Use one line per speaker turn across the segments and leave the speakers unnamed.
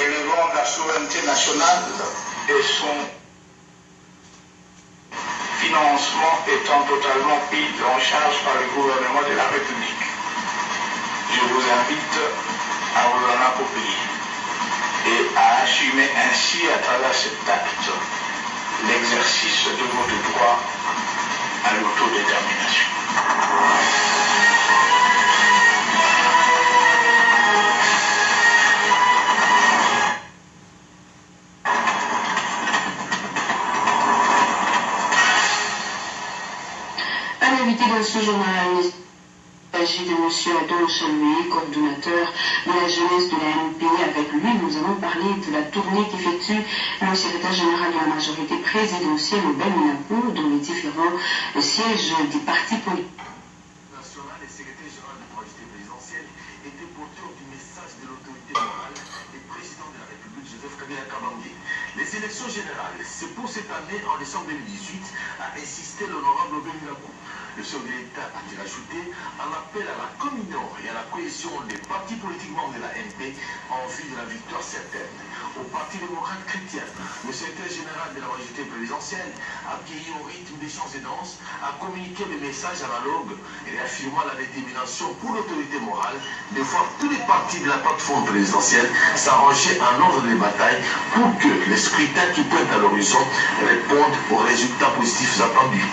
relevant de la souveraineté nationale et son financement étant totalement pris en charge par le gouvernement de la République. Je vous invite à vous en approprier et à assumer ainsi à travers cet acte l'exercice de votre droit à l'autodétermination.
Invité dans ce journal, il s'agit de M. Adon Chaloué, coordonnateur de la jeunesse de la MP. Avec lui, nous allons parler de la tournée qu'effectue le secrétaire général de la majorité présidentielle au Belminacourt dans les différents sièges des partis politiques.
National et secrétaire général de la majorité présidentielle était porteur du message de l'autorité morale et président de la République, Joseph Kabila Kabange. Les élections générales, c'est pour cette année, en décembre 2018, a insisté l'honorable Belminacourt. Le chef de l'État a-t-il ajouté un appel à la communion et à la cohésion des partis politiques membres de la MP en vue de la victoire certaine. Au Parti démocrate chrétien, le secrétaire général de la majorité présidentielle, accueilli au rythme des champs et danses, a communiqué des messages analogues et affirmant la détermination pour l'autorité morale de voir tous les partis de la plateforme présidentielle s'arranger en ordre de bataille pour que les scrutins qui pointent à l'horizon répondent aux résultats positifs attendus.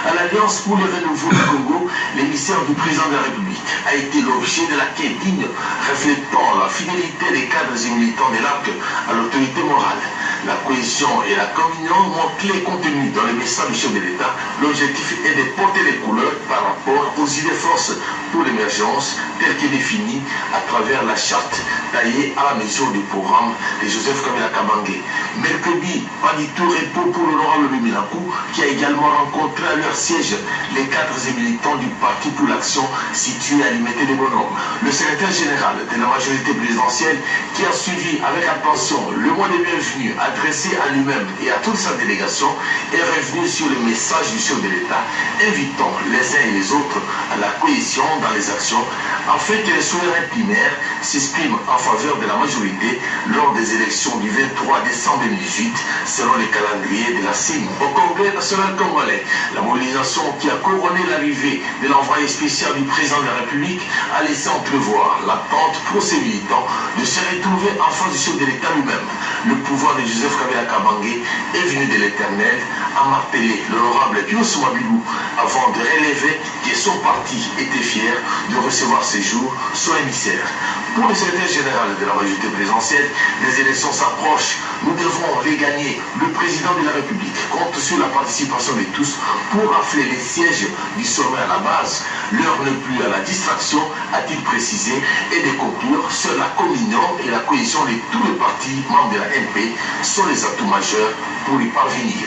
À l'Alliance pour le renouveau du Congo, l'émissaire du président de la République a été l'objet de la quête digne, reflétant la fidélité des cadres et militants de l'ARC à l'autorité morale. La cohésion et la communion mots-clés contenus dans le message du chef de l'État. L'objectif est de porter les couleurs par rapport aux idées forces pour l'émergence telles que définies à travers la charte taillée à la mesure du programme de Joseph Kabila Kabange. Mercredi, pas du tout repos pour l'honorable Belminacourt qui a également rencontré à leur siège les cadres et militants du Parti pour l'Action situé à Limité des Bonhommes. Le secrétaire général de la majorité présidentielle qui a suivi avec attention le mot de bienvenue adressé à lui-même et à toute sa délégation est revenu sur le message du chef de l'État, invitant les uns et les autres à la cohésion dans les actions afin que les souverains primaires s'expriment en faveur de la majorité lors des élections du 23 décembre 2018 selon les calendriers de la CENI. Au Congrès national congolais, la mobilisation qui a couronné l'arrivée de l'envoyé spécial du président de la République a laissé entrevoir l'attente pour ses militants de se retrouver en face du chef de l'État lui-même. Le pouvoir de Joseph Kabila Kabange est venu de l'Éternel, a martelé l'honorable Pius Mabilou avant de relever que son parti était fier de recevoir ces jours son émissaire. Pour le secrétaire général de la majorité présidentielle, les élections s'approchent. Nous devons les gagner. Le président de la République compte sur la participation de tous pour rafler les sièges du sommet à la base. L'heure n'est plus à la distraction, a-t-il précisé, et de conclure, seule la communion et la cohésion de tous les partis membres de la MP sont les atouts majeurs pour y parvenir.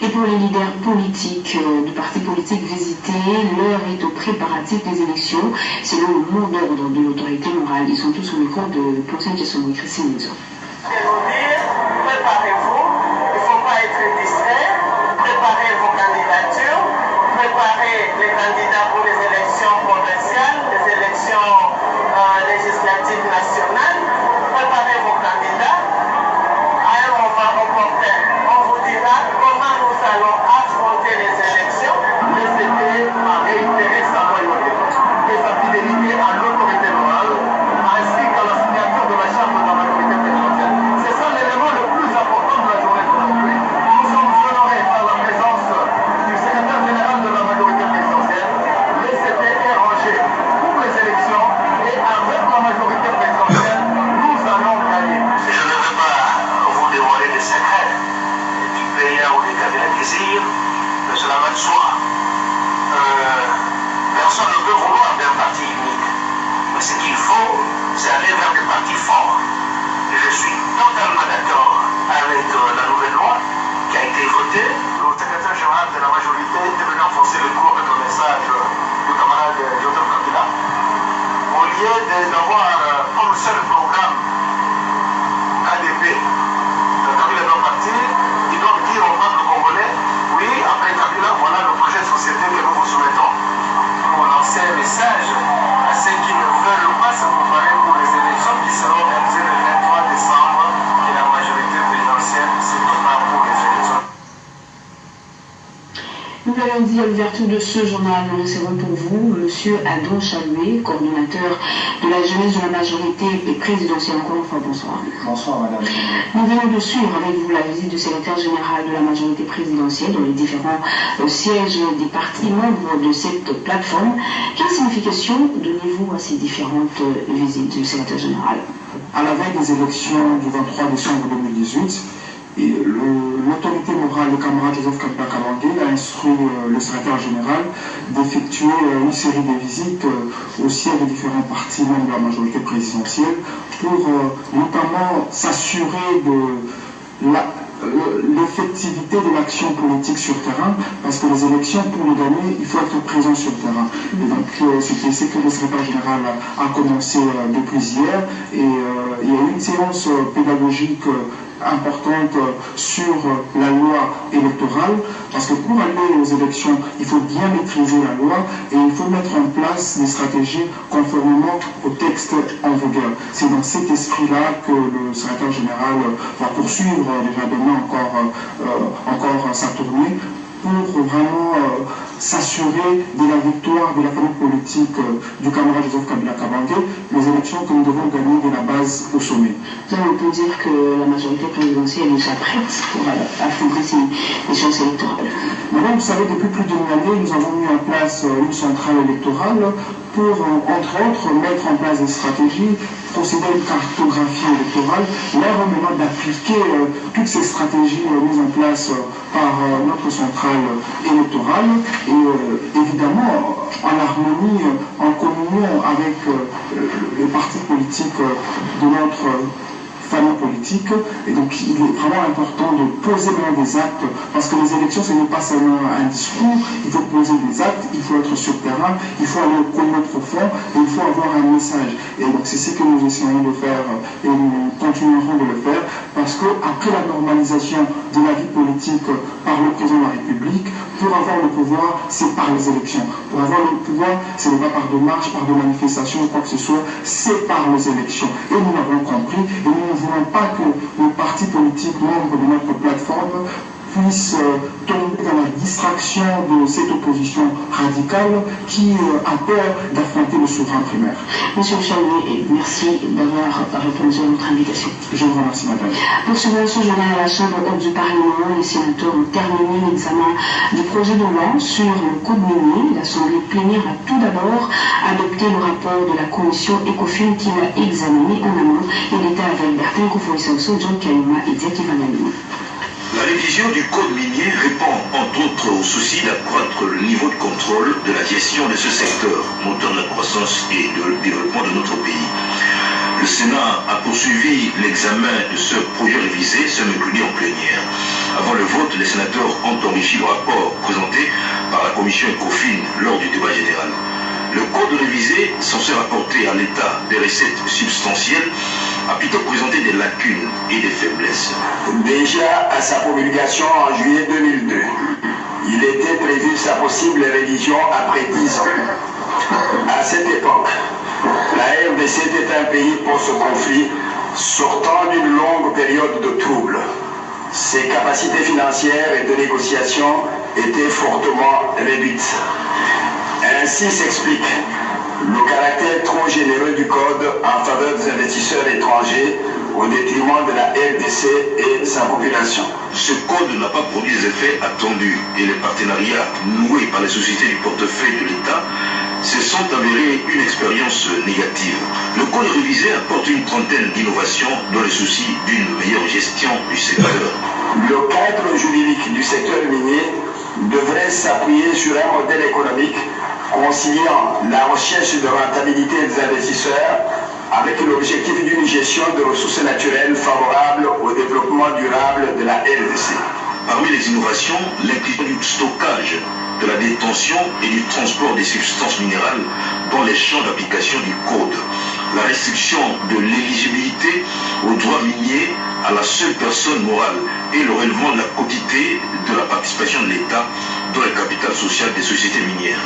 Et pour les leaders politiques du parti politique visités, l'heure est au préparatif des élections. Selon le mot d'ordre de l'autorité morale, ils sont tous au micro de Ponsen Tchessomo et Christine Nizzo.
Préparez-vous, il ne faut pas être distrait, préparez vos candidatures, préparez les candidats pour les élections provinciales, les élections législatives nationales, préparez vos candidats. À un moment opportun, on vous dira comment nous allons affronter les élections, mais c'était à réitérer sa loyauté et sa fidélité à l'autorité morale, ainsi qu'à la signature de la charte de la majorité présidentielle. C'est ça l'élément le plus important de la journée d'aujourd'hui. Nous sommes honorés par la présence du secrétaire général de la majorité présidentielle. Les CP est rangé pour les élections et avec la majorité présidentielle, nous allons gagner.
Je ne veux pas vous dévoiler des secrets du pays ou des cas de désir, mais cela va de soi. Personne ne peut vouloir d'un parti unique. Mais ce qu'il faut, c'est aller vers des partis forts. Et je suis totalement d'accord avec
avec la nouvelle loi qui a été votée. Le secrétaire général de la majorité est venu enfoncer le clou avec le message du camarade Joseph Kabila. Au lieu d'avoir comme seul programme KDP, le Kabila doit partir, ils doivent dire au peuple congolais, oui, après Kabila, voilà le projet de société que nous vous soumettons. Pour lancer un message à ceux qui ne veulent pas se préparer pour les élections qui seront organisées le 23 décembre et la majorité présidentielle se prépare pour les élections.
Nous l'avons dit à l'ouverture de ce journal, nous recevons pour vous M. Adon Chaloué, coordonnateur de la jeunesse de la majorité et présidentielle. Encore une fois, bonsoir.
Bonsoir, madame.
Nous venons de suivre avec vous la visite du secrétaire général de la majorité présidentielle dans les différents sièges des partis membres de cette plateforme. Quelle signification donnez-vous à ces différentes visites du secrétaire général?
À la veille des élections du 23 décembre 2018, l'autorité morale, le camarade Joseph Kabila a instruit le secrétaire général d'effectuer une série de visites au siège des différents partis membres de la majorité présidentielle pour notamment s'assurer de l'effectivité de l'action politique sur terrain, parce que les élections, pour les gagner, il faut être présent sur le terrain. Et donc, c'est ce que le secrétaire général a commencé depuis hier, et il y a eu une séance pédagogique importante sur la loi électorale, parce que pour aller aux élections, il faut bien maîtriser la loi et il faut mettre en place des stratégies conformément au texte en vigueur. C'est dans cet esprit-là que le secrétaire général va poursuivre déjà demain encore sa tournée pour vraiment s'assurer de la victoire de la famille politique du camarade Joseph Kabila Kabange, les élections que nous devons gagner de la base au sommet.
Donc on peut dire que la majorité présidentielle est déjà prête pour affronter ces échéances électorales.
Madame, vous savez, depuis plus d'une année, nous avons mis en place une centrale électorale pour, entre autres, mettre en place des stratégies, procéder à une cartographie électorale, l'heure maintenant d'appliquer toutes ces stratégies mises en place par notre centrale électorale et évidemment en harmonie, en communion avec les partis politiques de notre famille politique. Et donc il est vraiment important de poser maintenant des actes, parce que les élections ce n'est pas seulement un discours, il faut poser des actes, il faut être sur terrain, il faut aller au commun profond et il faut avoir un message. Et donc c'est ce que nous essayons de faire et nous continuerons de le faire, parce qu'après la normalisation de la vie politique par le président de la République, pour avoir le pouvoir, c'est par les élections. Pour avoir le pouvoir, ce n'est pas par de marches, par de manifestations ou quoi que ce soit, c'est par les élections. Et nous l'avons compris, et nous ne voulons pas que les partis politiques membres de notre plateforme puissent tomber dans la distraction de cette opposition radicale qui a peur d'affronter le souverain primaire.
Monsieur Chaloué, merci d'avoir répondu à notre invitation.
Je vous remercie, madame.
Pour ce journal à la Chambre haute du Parlement, les sénateurs ont terminé l'examen du projet de loi sur le code minier. L'Assemblée plénière a tout d'abord adopté le rapport de la commission ECOFIN qui l'a examiné en amont. Il était avec Bertin Kofoïsaoso, John Kayuma et Diaki Vanani.
La révision du code minier répond entre autres au souci d'accroître le niveau de contrôle de la gestion de ce secteur, moteur de la croissance et de développement de notre pays. Le Sénat a poursuivi l'examen de ce projet révisé ce mercredi en plénière. Avant le vote, les sénateurs ont enrichi le rapport présenté par la commission ECOFIN lors du débat général. Le code révisé, censé rapporter à l'État des recettes substantielles, a plutôt présenté des lacunes et des faiblesses.
Déjà à sa promulgation en juillet 2002, il était prévu sa possible révision après 10 ans. À cette époque, la RDC était un pays post-conflit sortant d'une longue période de troubles. Ses capacités financières et de négociation étaient fortement réduites. Ainsi s'explique le caractère trop généreux du Code en faveur des investisseurs étrangers au détriment de la RDC et sa population.
Ce code n'a pas produit les effets attendus et les partenariats noués par les sociétés du portefeuille de l'État se sont avérés une expérience négative. Le code révisé apporte une trentaine d'innovations dans le souci d'une meilleure gestion du secteur.
Le cadre juridique du secteur minier devrait s'appuyer sur un modèle économique conciliant la recherche de rentabilité des investisseurs avec l'objectif d'une gestion de ressources naturelles favorable au développement durable de la RDC.
Parmi les innovations, l'inclusion du stockage, de la détention et du transport des substances minérales dans les champs d'application du Code. La restriction de l'éligibilité aux droits miniers à la seule personne morale et le relèvement de la quotité de la participation de l'État dans le capital social des sociétés minières.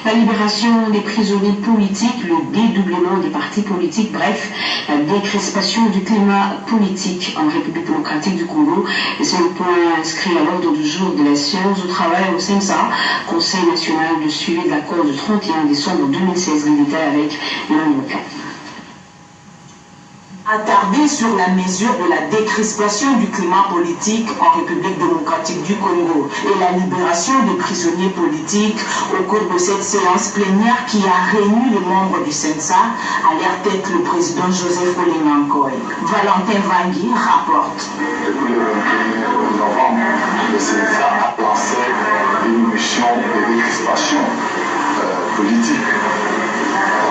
La libération des prisonniers politiques, le dédoublement des partis politiques, bref, la décrispation du climat politique en République démocratique du Congo. Et c'est le point inscrit à l'ordre du jour de la séance de travail au CNSA, Conseil national de suivi de l'accord du 31 décembre 2016, les détails avec Emmanuel Cap.
Attardé sur la mesure de la décrispation du climat politique en République démocratique du Congo et la libération des prisonniers politiques au cours de cette séance plénière qui a réuni les membres du CNSA, à leur tête le président Joseph Olengankoy. Valentin Vangui rapporte.
Depuis le 21 novembre, le CNSA a lancé une mission de décrispation politique.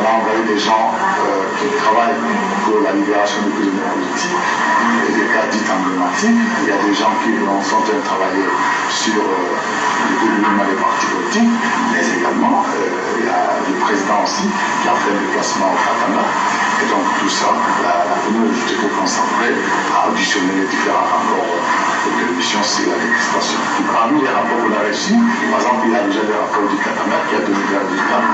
On a envoyé des gens qui travaillent pour la libération des prisonniers politiques et des cas dits emblématiques. Il y a des gens qui sont en train de travailler sur le développement des partis politiques, mais également il y a le président aussi qui a fait le déplacement au Katanga. Et donc tout ça, la communauté était concentrée à auditionner les différents rapports de mission sur la décrispation. Parmi les rapports qu'on a reçus, par exemple, il y a déjà le rapport du Katanga qui a donné des résultats.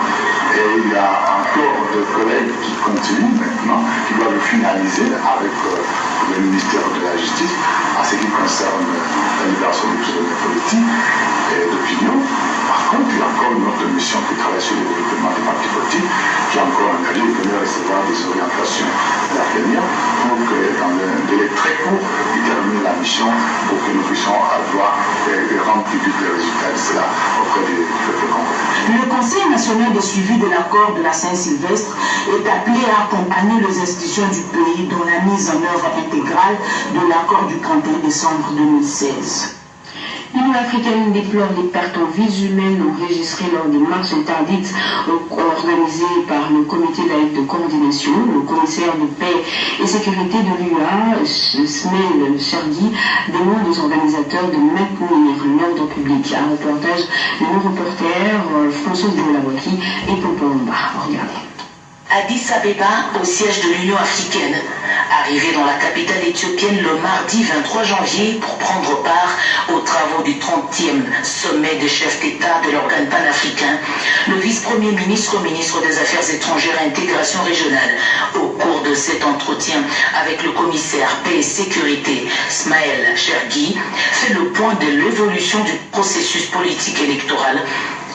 Et il y a encore des collègues qui continuent maintenant, qui doivent finaliser avec le ministère de la Justice en ce qui concerne la libération des prisonniers politiques et d'opinion. Par contre, il y a encore une autre mission qui travaille sur le développement des partis politiques, qui est encore engagée et venir recevoir des orientations de la Kenya pour que dans un délai très court, il termine la mission pour que nous puissions avoir et rendre public les résultats de cela auprès du peuple congolais.
Le Conseil national de suivi de l'accord de la Saint-Sylvestre est appelé à accompagner les institutions du pays dans la mise en œuvre intégrale de l'accord du 31 décembre 2016.
L'Union africaine déplore les pertes en vies humaines enregistrées lors des marches interdites organisées par le comité de coordination. Le commissaire de paix et sécurité de l'UA, Smail Chergui, demande aux organisateurs de maintenir l'ordre public. Un reportage de nos reporters François Dioulawaki et Pompomba. Regardez.
Addis Abeba, au siège de l'Union africaine, arrivé dans la capitale éthiopienne le mardi 23 janvier pour prendre part aux travaux du 30e sommet des chefs d'État de l'organe panafricain, le vice-premier ministre, ministre des Affaires étrangères et intégration régionale, au cours de cet entretien avec le commissaire paix et sécurité, Smail Chergui, fait le point de l'évolution du processus politique électoral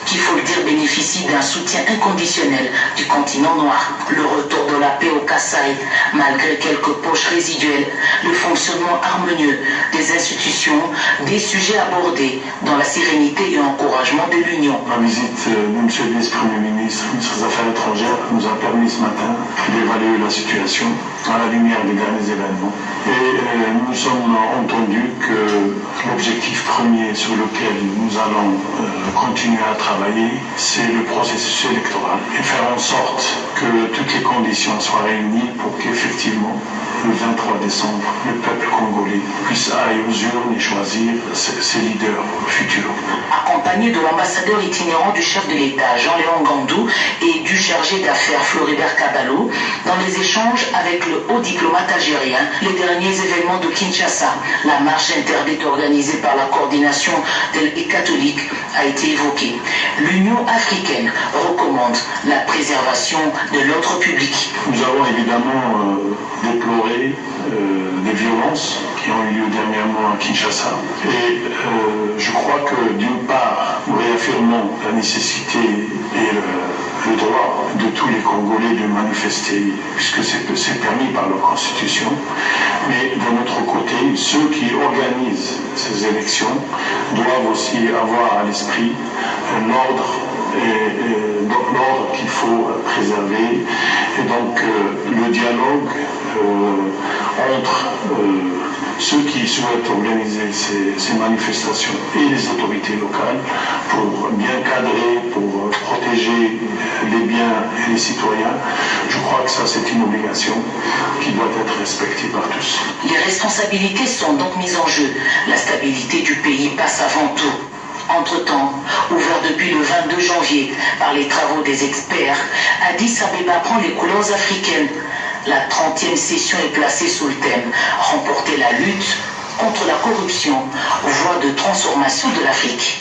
qui, faut le dire, bénéficie d'un soutien inconditionnel du continent noir, le retour de la paix au Kasaï, malgré quelques poches résiduelles, le fonctionnement harmonieux des institutions, des sujets abordés dans la sérénité et l'encouragement de l'Union.
La visite de M. le vice-premier ministre, ministre des Affaires étrangères, nous a permis ce matin d'évaluer la situation à la lumière des derniers événements. Et nous sommes entendus que l'objectif premier sur lequel nous allons continuer à travailler, c'est le processus électoral et faire en sorte que toutes les conditions soient réunies pour qu'effectivement, le 23 décembre, le peuple congolais puisse aller aux urnes et choisir ses leaders futurs.
Accompagné de l'ambassadeur itinérant du chef de l'État, Jean-Léon Gandou, et du chargé d'affaires Floribert Kabalo, dans les échanges avec le haut diplomate algérien, les derniers événements de Kinshasa, la marche interdite organisée par la coordination des catholiques a été évoquée. L'Union africaine recommande la préservation de l'ordre public.
Nous avons évidemment déploré des violences qui ont eu lieu dernièrement à Kinshasa. Et je crois que d'une part, nous réaffirmons la nécessité et le droit de tous les Congolais de manifester, puisque c'est permis par leur constitution. Mais d'un autre côté, ceux qui organisent ces élections doivent aussi avoir à l'esprit l'ordre et donc l'ordre qu'il faut préserver. Et donc le dialogue entre ceux qui souhaitent organiser ces manifestations et les autorités locales pour bien cadrer, pour protéger les biens et les citoyens, je crois que ça c'est une obligation qui doit être respectée par tous.
Les responsabilités sont donc mises en jeu. La stabilité du pays passe avant tout. Entre-temps, ouvert depuis le 22 janvier par les travaux des experts, Addis Abeba prend les couleurs africaines. La 30e session est placée sous le thème « Remporter la lutte contre la corruption, voie de transformation de l'Afrique ».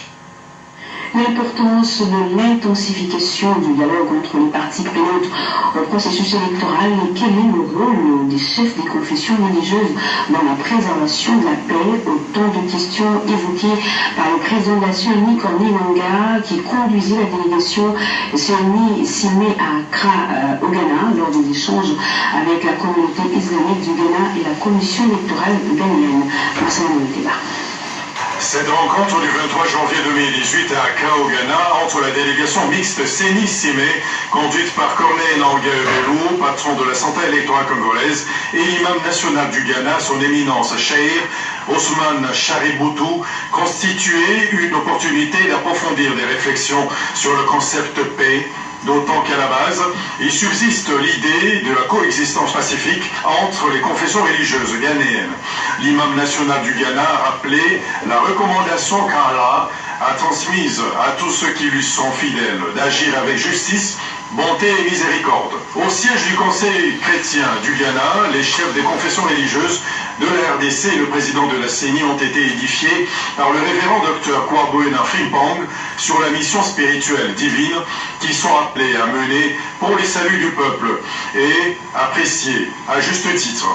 L'importance de l'intensification du dialogue entre les parties prenantes au processus électoral et quel est le rôle des chefs des confessions religieuses dans la préservation de la paix, autant de questions évoquées par le président de la CENI, Corneille Nangaa, qui conduisait la délégation CENI Simé à Accra, au Ghana, lors des échanges avec la communauté islamique du Ghana et la commission électorale ghanéenne. Marcel Monteba.
Cette rencontre du 23 janvier 2018 à Accra au Ghana entre la délégation mixte CENI-SIME, conduite par Corneille Nangaa Belou, patron de la Santé électorale congolaise, et l'imam national du Ghana, son éminence Cheikh Ousmane Chariboutou, constituait une opportunité d'approfondir des réflexions sur le concept paix, d'autant qu'à la base, il subsiste l'idée de la coexistence pacifique entre les confessions religieuses ghanéennes. L'imam national du Ghana a rappelé la recommandation qu'Allah a transmise à tous ceux qui lui sont fidèles d'agir avec justice, bonté et miséricorde. Au siège du Conseil chrétien du Ghana, les chefs des confessions religieuses de la RDC et le président de la CENI ont été édifiés par le révérend docteur Kwabouena Frimpong sur la mission spirituelle divine qu'ils sont appelés à mener pour les saluts du peuple et appréciés à juste titre.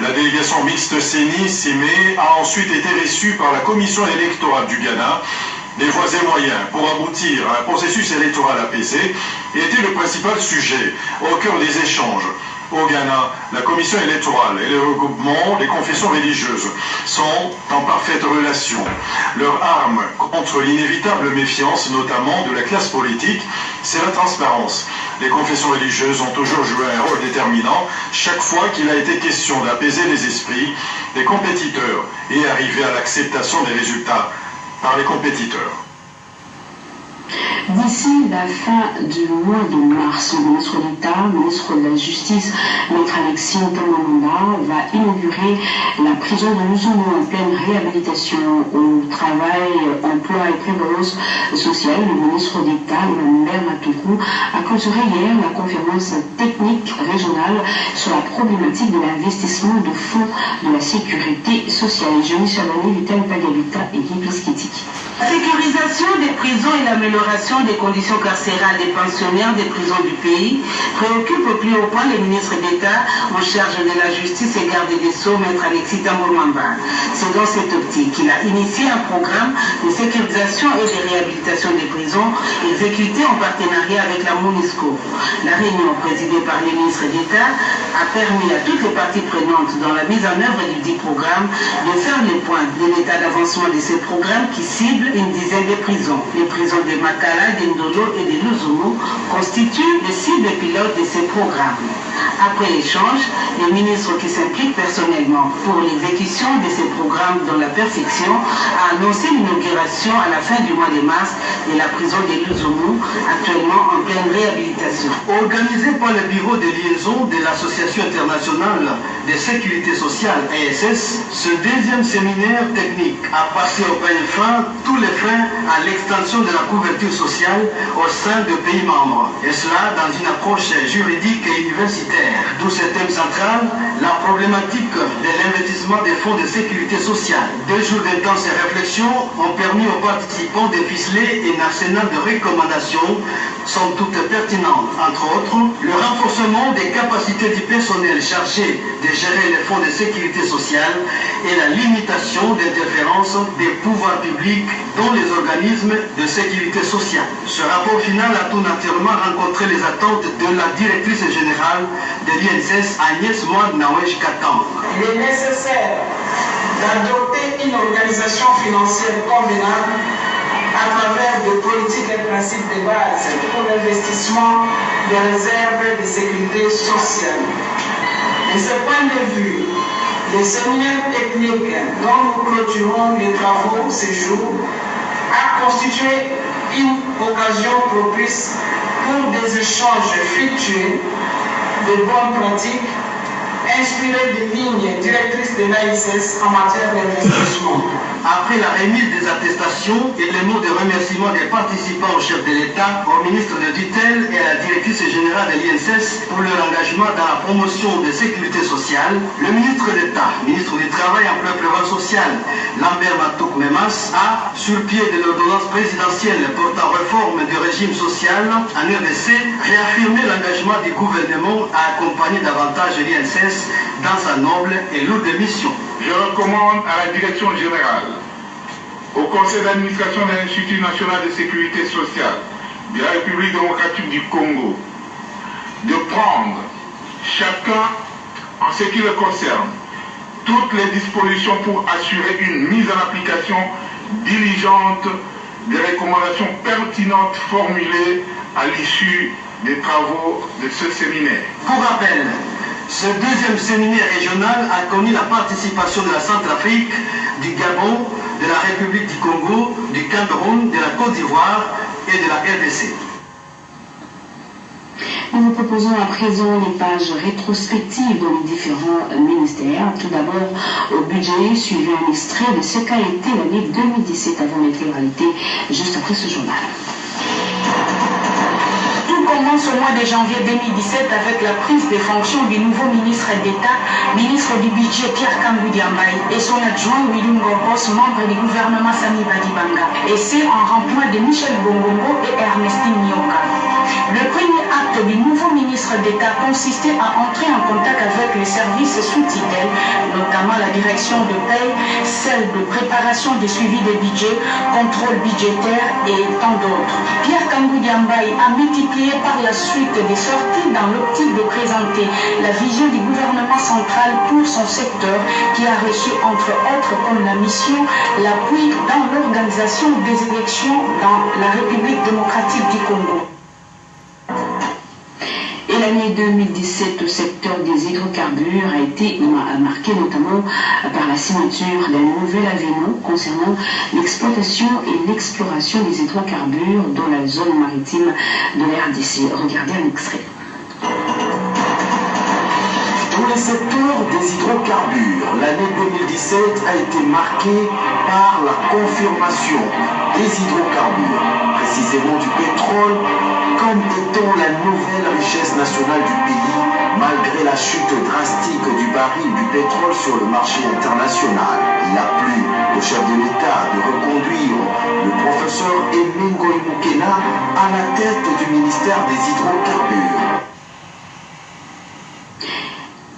La délégation mixte CENI-SIME a ensuite été reçue par la commission électorale du Ghana. Des voies et moyens pour aboutir à un processus électoral apaisé était le principal sujet au cœur des échanges. Au Ghana, la commission électorale et le regroupement des confessions religieuses sont en parfaite relation. Leur arme contre l'inévitable méfiance, notamment de la classe politique, c'est la transparence. Les confessions religieuses ont toujours joué un rôle déterminant chaque fois qu'il a été question d'apaiser les esprits des compétiteurs et arriver à l'acceptation des résultats par les compétiteurs.
D'ici la fin du mois de mars, le ministre d'État, ministre de la Justice, Maître Alexis Tambamamba, va inaugurer la prison de Louzoumou en pleine réhabilitation au travail, emploi et prévoyance sociale. Le ministre d'État, Emmanuel Matoukou, a clôturé hier la conférence technique régionale sur la problématique de l'investissement de fonds de la sécurité sociale. Jean Chavani, Vital Pagavita et Guy Pliskitiki.
La sécurisation des prisons et l'amélioration des conditions carcérales des pensionnaires des prisons du pays préoccupe au plus haut point le ministre d'État en charge de la justice et garde des Sceaux, Maître Alexis Tambamamba. C'est dans cette optique qu'il a initié un programme de sécurisation et de réhabilitation des prisons exécuté en partenariat avec la MONUSCO. La réunion présidée par le ministre d'État a permis à toutes les parties prenantes dans la mise en œuvre du dit programme de faire le point de l'état d'avancement de ces programmes qui ciblent une dizaine de prisons. Les prisons de Makala, d'Indolo et de Louzoumou constituent les cibles pilotes de ces programmes. Après l'échange, le ministre qui s'implique personnellement pour l'exécution de ces programmes dans la perfection a annoncé l'inauguration à la fin du mois de mars de la prison de Louzoumou, actuellement en pleine réhabilitation.
Organisé par le bureau de liaison de l'Association internationale de sécurité sociale, ASS, ce deuxième séminaire technique a passé au peigne fin tous les freins à l'extension de la couverture sociale au sein des pays membres, et cela dans une approche juridique et universitaire. D'où ce thème central, la problématique de l'investissement des fonds de sécurité sociale. 2 jours d'intenses réflexions ont permis aux participants de ficeler un arsenal de recommandations, somme toute pertinentes, entre autres, le renforcement des capacités du personnel chargé de gérer les fonds de sécurité sociale et la limitation d'interférence des pouvoirs publics dans les organismes de sécurité sociale. Ce rapport final a tout naturellement rencontré les attentes de la directrice générale de l'INSS, Agnès Moine Nawesh Katan.
Il est nécessaire d'adopter une organisation financière convenable
à travers des politiques et principes de base pour l'investissement des réserves de sécurité sociale. De ce point de vue, le séminaire technique dont nous clôturons les travaux ce jour a constitué une occasion propice pour des échanges fructueux, de bonnes pratiques, inspirées des lignes directrices de l'ASS en matière d'investissement.
Après la remise des attestations et les mots de remerciement des participants au chef de l'État, au ministre de tutelle et à la directrice générale de l'ISS pour leur engagement dans la promotion de sécurité sociale, le ministre d'État, ministre du Travail, Emploi et Prévoyance sociale, Lambert Matouk Memas, a, sur pied de l'ordonnance présidentielle portant réforme du régime social en RDC, réaffirmé l'engagement du gouvernement à accompagner davantage l'ISS dans sa noble et lourde mission.
Je recommande à la direction générale, au conseil d'administration de l'Institut national de sécurité sociale de la République démocratique du Congo de prendre chacun, en ce qui le concerne, toutes les dispositions pour assurer une mise en application diligente des recommandations pertinentes formulées à l'issue des travaux de ce séminaire.
Pour rappel, ce deuxième séminaire régional a connu la participation de la Centrafrique, du Gabon, de la République du Congo, du Cameroun, de la Côte d'Ivoire et de la RDC.
Nous vous proposons à présent les pages rétrospectives dans les différents ministères. Tout d'abord, au budget, suivi un extrait de ce qu'a été l'année 2017 avant l'intégralité, juste après ce journal.
Tout commence au mois de janvier 2017 avec la prise de fonctions du nouveau ministre d'État, ministre du budget Pierre Kambou Diambaye et son adjoint Willy Ngompos, membre du gouvernement Sami Badibanga. Et c'est en remploi de Michel Bongongo et Ernestine Nyoka. Le premier acte du nouveau ministre d'État consistait à entrer en contact avec les services sous tutelle, notamment la direction de paie, celle de préparation des suivis des budgets, contrôle budgétaire et tant d'autres. Pierre Kambou Diambaye a multiplié par la suite des sorties dans l'optique de présenter la vision du gouvernement central pour son secteur qui a reçu entre autres comme la mission l'appui dans l'organisation des élections dans la République démocratique du Congo.
Et l'année 2017 au secteur des hydrocarbures a été marquée notamment par la signature d'un nouvel avenant concernant l'exploitation et l'exploration des hydrocarbures dans la zone maritime de la RDC. Regardez un extrait.
Dans le secteur des hydrocarbures, l'année 2017 a été marquée par la confirmation des hydrocarbures, précisément du pétrole, comme étant la nouvelle richesse nationale du pays, malgré la chute drastique du baril du pétrole sur le marché international. Il a plu au chef de l'État de reconduire le professeur Emengo Imukena à la tête du ministère des hydrocarbures.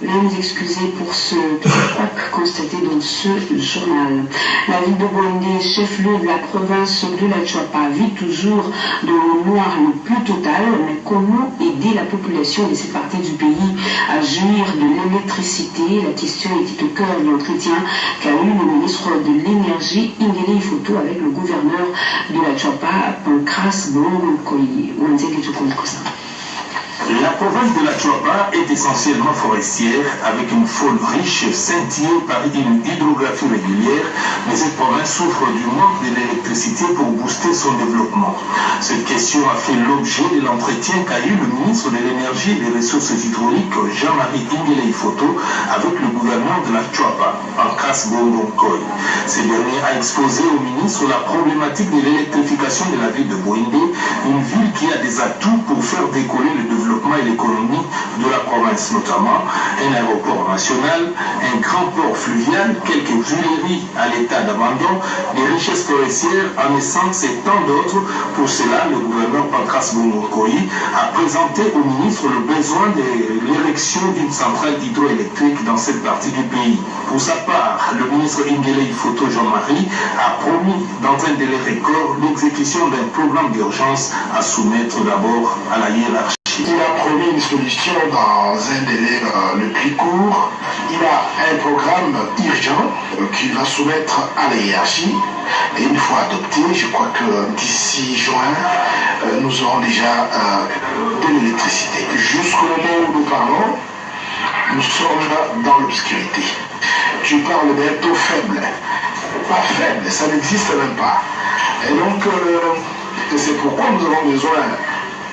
Veuillez nous excuser pour ce couac constaté dans ce journal. La ville de Bouindé, chef-lieu de la province de la Tchouapa, vit toujours dans le noir le plus total. Mais comment aider la population de cette partie du pays à jouir de l'électricité? La question était au cœur de l'entretien qu'a eu le ministre de l'Énergie, Ingele Ifoto, avec le gouverneur de la Tchouapa, Pancras Bongokoyi.
La province de la Tchouapa est essentiellement forestière, avec une faune riche scintillée par une hydrographie régulière, mais cette province souffre du manque de l'électricité pour booster son développement. Cette question a fait l'objet de l'entretien qu'a eu le ministre de l'Énergie et des Ressources hydrauliques, Jean-Marie Ingele Ifoto, avec le gouverneur de la Tchouapa, Pancras Bongokoyi. Ce dernier a exposé au ministre la problématique de l'électrification de la ville de Bouindé, une ville qui a des atouts pour faire décoller le développement et l'économie de la province, notamment un aéroport national, un grand port fluvial, quelques huileries à l'état d'abandon, des richesses forestières en essence et tant d'autres. Pour cela, le gouverneur Pancras Bongokoyi a présenté au ministre le besoin de l'érection d'une centrale hydroélectrique dans cette partie du pays. Pour sa part, le ministre Ingele Ifoto Jean-Marie a promis dans un délai record l'exécution d'un programme d'urgence à soumettre d'abord à la hiérarchie
Il a promis une solution dans un délai le plus court. Il a un programme urgent qu'il va soumettre à la hiérarchie. Et une fois adopté, je crois que d'ici juin, nous aurons déjà de l'électricité. Jusqu'au moment où nous parlons, nous sommes dans l'obscurité. Tu parles d'un taux faible. Pas faible, ça n'existe même pas. Et donc, c'est pourquoi nous avons besoin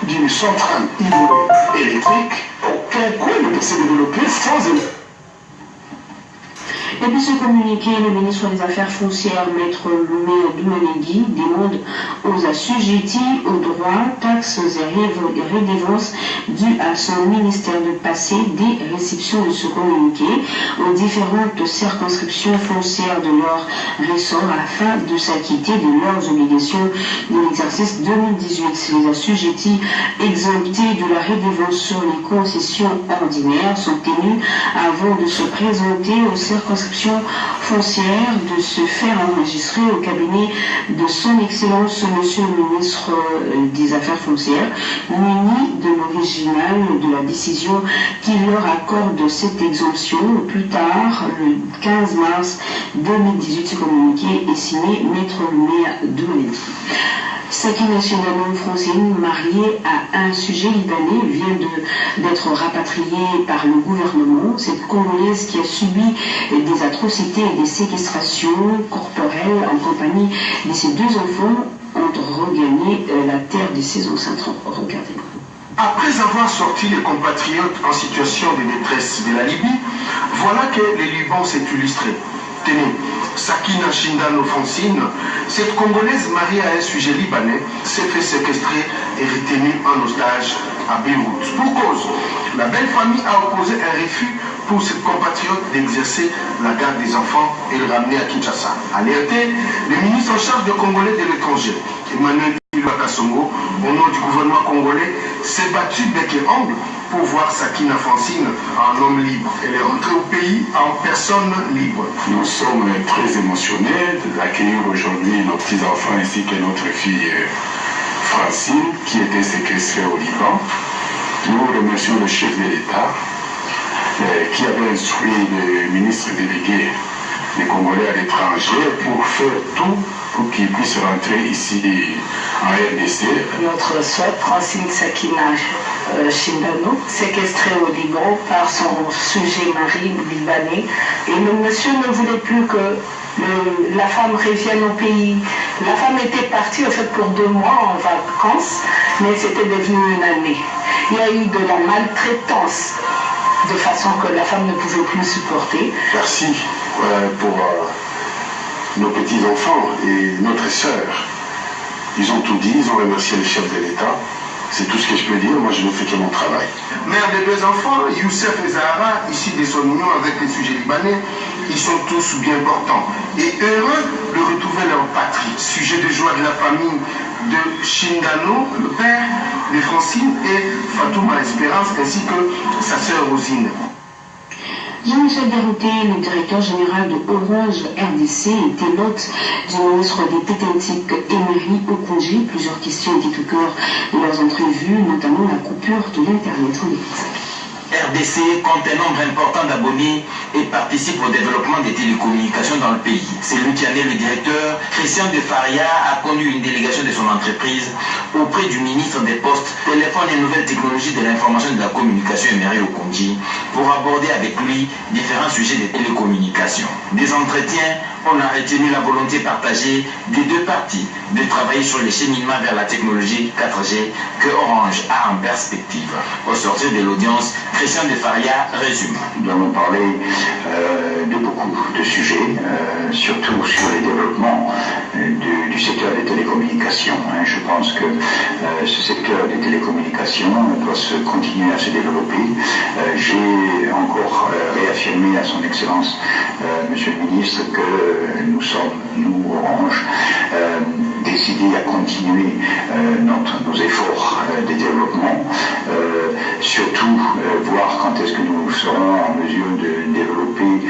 d'une centrale hydroélectrique. Aucun coin ne peut se développer sans électricité.
Et puis ce communiqué, le ministre des Affaires foncières, Maître Loumet Doumanegui, demande aux assujettis aux droits, taxes et redevances dues à son ministère de passer des réceptions de ce communiqué aux différentes circonscriptions foncières de leur ressort afin de s'acquitter de leurs obligations de l'exercice 2018. Les assujettis exemptés de la redevance sur les concessions ordinaires sont tenus avant de se présenter aux circonscriptions foncière de se faire enregistrer au cabinet de son Excellence Monsieur le ministre des Affaires foncières, muni de l'original de la décision qui leur accorde cette exemption. Plus tard, le 15 mars 2018, ce communiqué est signé Maître Loumet Doumanegui. Sakina Chindano, francine, mariée à un sujet libanais, vient d'être rapatriée par le gouvernement. Cette Congolaise qui a subi des atrocités et des séquestrations corporelles en compagnie de ses deux enfants ont regagné la terre de ses ancêtres. Regardez.
Après avoir sorti les compatriotes en situation de détresse de la Libye, voilà que le Liban s'est illustré. Tenez, Sakina Chindano Francine, cette Congolaise mariée à un sujet libanais, s'est fait séquestrer et retenue en otage à Beyrouth. Pour cause, la belle famille a opposé un refus pour ses compatriotes d'exercer la garde des enfants et le ramener à Kinshasa. Alerté, le ministre en charge des Congolais de l'étranger, Emmanuel Kasongo, au nom du gouvernement congolais, s'est battu bec et ongle pour voir Sakina Francine en homme libre. Elle est rentrée au pays en personne libre.
Nous sommes très émotionnés d'accueillir aujourd'hui nos petits-enfants ainsi que notre fille Francine qui était séquestrée au Liban. Nous remercions le chef de l'État qui avait instruit le ministre délégué des Congolais à l'étranger pour faire tout pour qu'ils puissent rentrer ici en RDC.
Notre soeur Francine Sakina Chindano, séquestrée au Liban par son sujet mari libanais. Et le monsieur ne voulait plus que la femme revienne au pays. La femme était partie en fait pour 2 mois en vacances, mais c'était devenu une année. Il y a eu de la maltraitance de façon que la femme ne pouvait plus supporter.
Merci pour nos petits-enfants et notre sœur. Ils ont tout dit, ils ont remercié le chef de l'État. C'est tout ce que je peux dire, moi je ne fais que mon travail.
Mère des 2 enfants, Youssef et Zahara, issus de son union avec les sujets libanais, ils sont tous bien portants et heureux de retrouver leur patrie. Sujet de joie de la famille de Chindano, le père de Francine et Fatouma Espérance, ainsi que sa sœur Rosine.
Jean-Michel Garouté, le directeur général de Orange RDC, était l'hôte du ministre des Pétentiques Emery Okonji. Plusieurs questions étaient au cœur de leurs entrevues, notamment la coupure de l'Internet.
RDC compte un nombre important d'abonnés et participe au développement des télécommunications dans le pays. C'est lui qui en est le directeur. Christian de Faria a conduit une délégation de son entreprise auprès du ministre des Postes, Téléphone et Nouvelles Technologies de l'Information et de la Communication Emery Okonji pour aborder avec lui différents sujets de télécommunications. Des entretiens, on a retenu la volonté partagée des 2 parties de travailler sur les cheminements vers la technologie 4G que Orange a en perspective. Au sortir de l'audience, Christian de Faria résume.
Nous allons parler de beaucoup de sujets, surtout sur les développements du secteur des télécommunications. Je pense que ce secteur des télécommunications doit continuer à se développer. J'ai encore réaffirmé à son Excellence, Monsieur le Ministre, que nous sommes, nous, Orange, décidés à continuer nos efforts de développement, surtout voir quand est-ce que nous serons en mesure de développer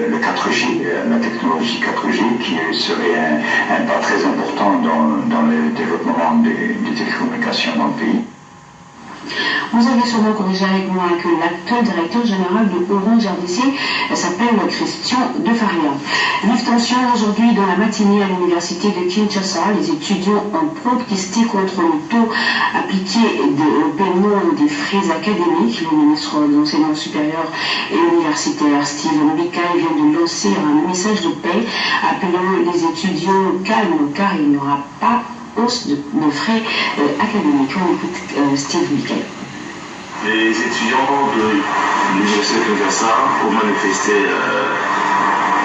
le 4G, la technologie 4G, qui serait un pas très important dans le développement des télécommunications dans le pays.
Vous avez sûrement corrigé avec moi que l'actuel directeur général de Orange RDC s'appelle Christian de Faria. Vive tension aujourd'hui dans la matinée à l'université de Kinshasa. Les étudiants ont protesté contre le taux appliqué au paiement des frais académiques. Le ministre de l'Enseignement supérieur et universitaire Steve Mbika vient de lancer un message de paix appelant les étudiants au calme car il n'y aura pas hausse de frais académiques. On écoute Steve Mbika.
Les étudiants de l'université de Kinshasa ont manifesté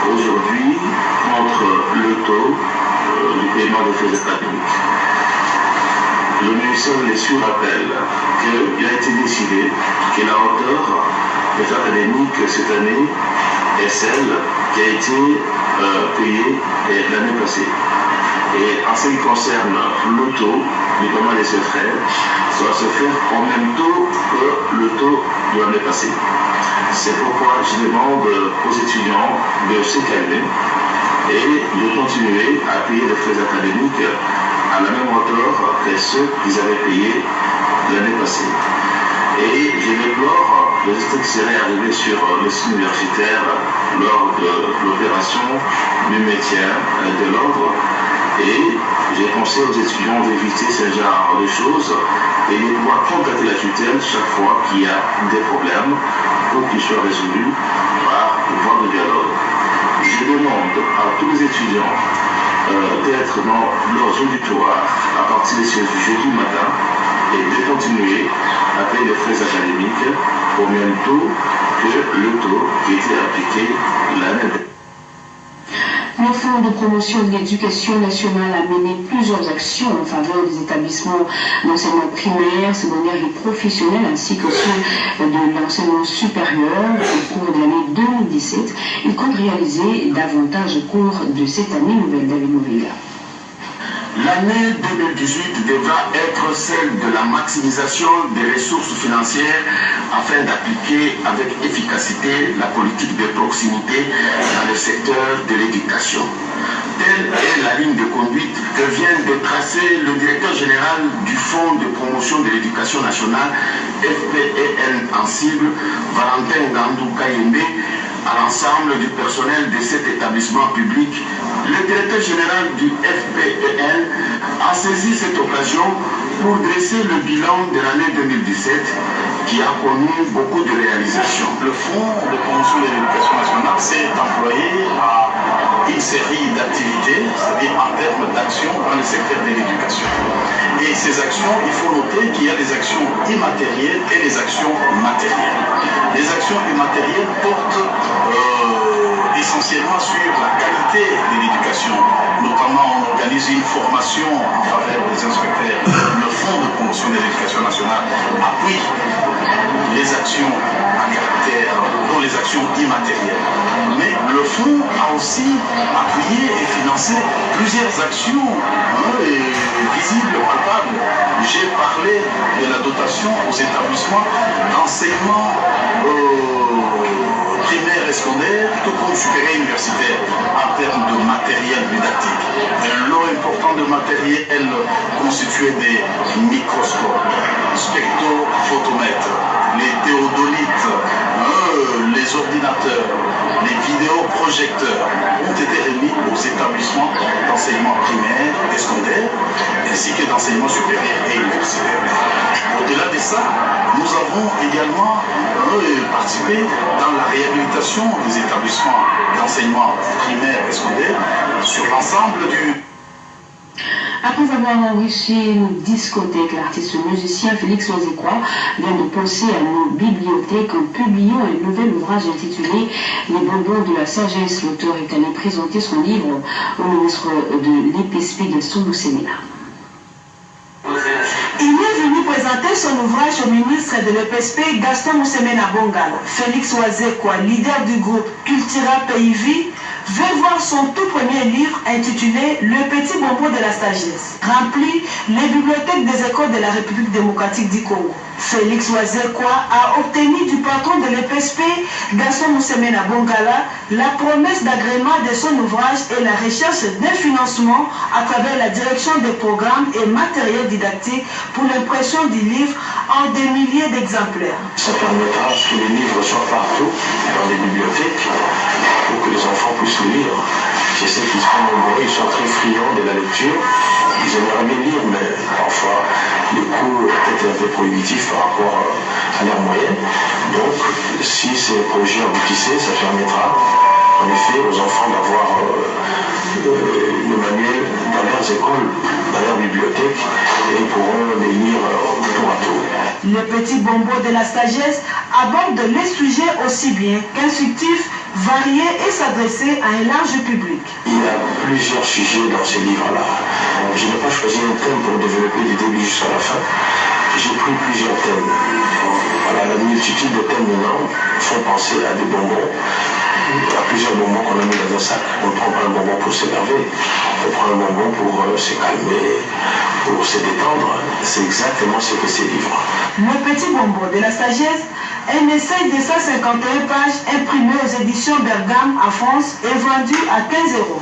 aujourd'hui contre le taux du paiement des frais académiques. Le ministère de l'Éducation rappelle qu'il a été décidé que la hauteur des frais académiques cette année est celle qui a été payée l'année passée. Et en ce qui concerne le taux du paiement de ces frais, ça va se faire au même taux que le taux de l'année passée. C'est pourquoi je demande aux étudiants de se calmer et de continuer à payer les frais académiques à la même hauteur que ceux qu'ils avaient payés l'année passée. Et je déplore les résultats qui seraient arrivés sur les sites universitaires lors de l'opération du maintien de l'ordre. Et j'ai conseillé aux étudiants d'éviter ce genre de choses et de pouvoir contacter la tutelle chaque fois qu'il y a des problèmes pour qu'ils soient résolus par voie de dialogue. Je demande à tous les étudiants d'être dans leurs auditoires à partir de ce jeudi matin et de continuer à payer les frais académiques au même taux que le taux qui était appliqué l'année dernière.
Le Fonds de promotion de l'éducation nationale a mené plusieurs actions en faveur des établissements d'enseignement primaire, secondaire et professionnel, ainsi que ceux de l'enseignement supérieur au cours de l'année 2017. Il compte réaliser davantage au cours de cette année nouvelle. David Mouvega.
L'année 2018 devra être celle de la maximisation des ressources financières afin d'appliquer avec efficacité la politique de proximité dans le secteur de l'éducation. Telle est la ligne de conduite que vient de tracer le directeur général du Fonds de promotion de l'éducation nationale, FPEN en cible, Valentin Gandou Kayembe, à l'ensemble du personnel de cet établissement public. Le directeur général du FPEN a saisi cette occasion pour dresser le bilan de l'année 2017 qui a connu beaucoup de réalisations.
Le Fonds de promotion de l'éducation nationale s'est employé à une série d'activités, c'est-à-dire en termes d'actions dans le secteur de l'éducation. Et ces actions, il faut noter qu'il y a des actions immatérielles et des actions matérielles. Les actions immatérielles portent essentiellement sur la qualité de l'éducation. Notamment, on organise une formation en faveur des inspecteurs. Le Fonds de promotion de l'éducation nationale appuie les actions à caractère, dont les actions immatérielles. Mais le Fonds a aussi appuyé et financé plusieurs actions visibles, palpables. J'ai parlé de la dotation aux établissements d'enseignement primaire et secondaire, tout comme supérieur et universitaire, en termes de matériel didactique. Un lot important de matériel constitué des microscopes, spectrophotomètres, les théodolites, les ordinateurs, les vidéoprojecteurs ont été remis aux établissements d'enseignement primaire et secondaire, ainsi que d'enseignement supérieur et universitaire. Au-delà de ça, nous avons également participé dans la réhabilitation des établissements d'enseignement primaire et secondaire sur l'ensemble du...
Après avoir enrichi une discothèque, l'artiste musicien Félix Ozekwa vient de penser à nos bibliothèques en publiant un nouvel ouvrage intitulé Les bonbons de la sagesse. L'auteur est allé présenter son livre au ministre de l'EPSP Gaston Moussemena.
Il est venu présenter son ouvrage au ministre de l'EPSP Gaston Moussemena Bongala. Félix Ozekwa, leader du groupe Cultura Pays Vie, veut voir son tout premier livre intitulé Le Petit Bonbon de la Sagesse, rempli les bibliothèques des écoles de la République démocratique du Congo. Félix Wazekwa a obtenu du patron de l'EPSP, Gaston Moussemena Bongala, la promesse d'agrément de son ouvrage et la recherche d'un financement à travers la direction des programmes et matériels didactiques pour l'impression du livre en des milliers d'exemplaires.
Ça permettra que les livres soient partout dans les bibliothèques pour que les enfants puissent lire. Je sais qu'ils sont nombreux, ils sont très friands de la lecture. Ils aimeraient bien lire, mais parfois les coûts étaient un peu prohibitifs par rapport à leurs moyens. Donc, si ces projets aboutissaient, ça permettra en effet aux enfants d'avoir le manuel dans leurs écoles, dans leurs bibliothèques, et ils pourront les lire tour à tour.
Le Petit Bonbon de la Sagesse aborde les sujets aussi bien qu'instructifs, variés et s'adresser à un large public.
Il y a plusieurs sujets dans ces livres-là. Je n'ai pas choisi un thème pour développer du début jusqu'à la fin. J'ai pris plusieurs thèmes. Voilà, la multitude de thèmes maintenant font penser à des bonbons. Il y a plusieurs bonbons qu'on a mis dans un sac. On prend pas un bonbon pour s'énerver, on prend un bonbon pour se calmer, pour se détendre. C'est exactement ce que ces livres.
Le Petit Bonbon de la Sagesse, un essai de 151 pages imprimé aux éditions Bergame à France et vendu à 15 €.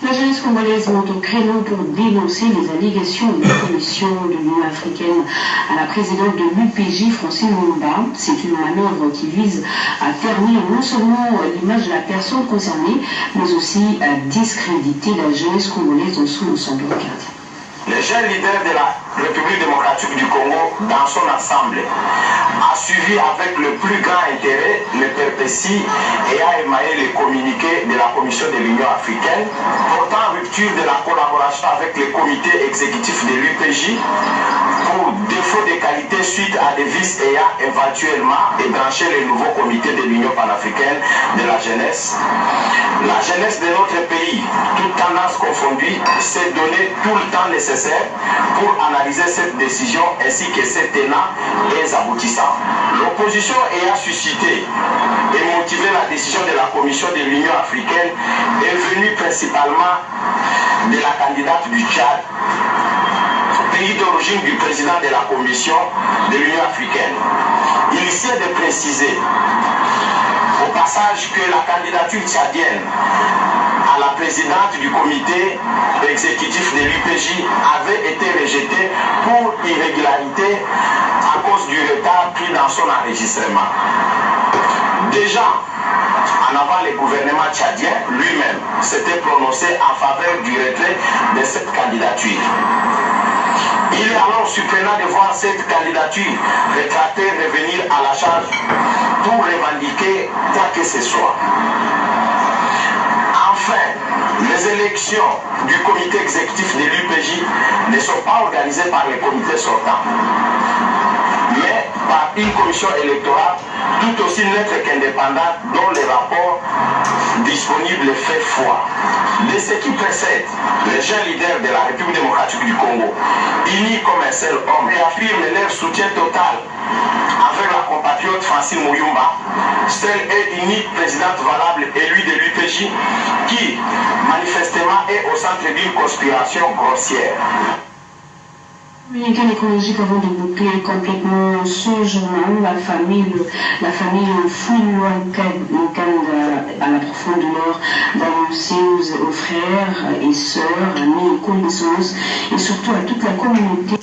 La jeunesse congolaise monte au créneau pour dénoncer les allégations de la Commission de l'Union africaine à la présidente de l'UPJ, Francine Mouba. C'est une manœuvre qui vise à ternir non seulement l'image de la personne concernée, mais aussi à discréditer la jeunesse congolaise dans son ensemble.
Les jeunes leaders de la République démocratique du Congo, dans son ensemble, a suivi avec le plus grand intérêt le perpétie et a émaillé les communiqués de la Commission de l'Union africaine portant rupture de la collaboration avec les comités exécutifs de l'UPJ pour défaut de qualité suite à des vices ayant éventuellement ébranché les nouveaux comités de l'Union panafricaine de la jeunesse. La jeunesse de notre pays, toutes tendances confondues, s'est donné tout le temps nécessaire pour analyser cette décision ainsi que ses tenants et ses aboutissants. L'opposition ayant suscité et motivé la décision de la Commission de l'Union africaine est venue principalement de la candidate du Tchad, pays d'origine du président de la Commission de l'Union africaine. Il essaie de préciser au passage que la candidature tchadienne à la présidente du comité exécutif de l'UPJ avait été rejetée pour irrégularité à cause du retard pris dans son enregistrement. Déjà, en avant, le gouvernement tchadien lui-même s'était prononcé en faveur du retrait de cette candidature. Il est alors surprenant de voir cette candidature rétractée revenir à la charge pour revendiquer quoi que ce soit. Enfin, les élections du comité exécutif de l'UPJ ne sont pas organisées par les comités sortants, mais par une commission électorale tout aussi neutre qu'indépendante dont les rapports disponibles fait foi. De ce qui précède, les jeunes leaders de la République démocratique du Congo, unis comme un seul homme, réaffirment leur soutien total avec la compatriote Francine Mouyoumba, seule et unique présidente valable élue de l'UPJ, qui manifestement est au centre d'une conspiration grossière.
Communiqué écologique avant de boucler complètement ce journal, la famille Fouillouankanda à la profondeur d'annoncer aux frères et sœurs, amis et connaissances et surtout à toute la communauté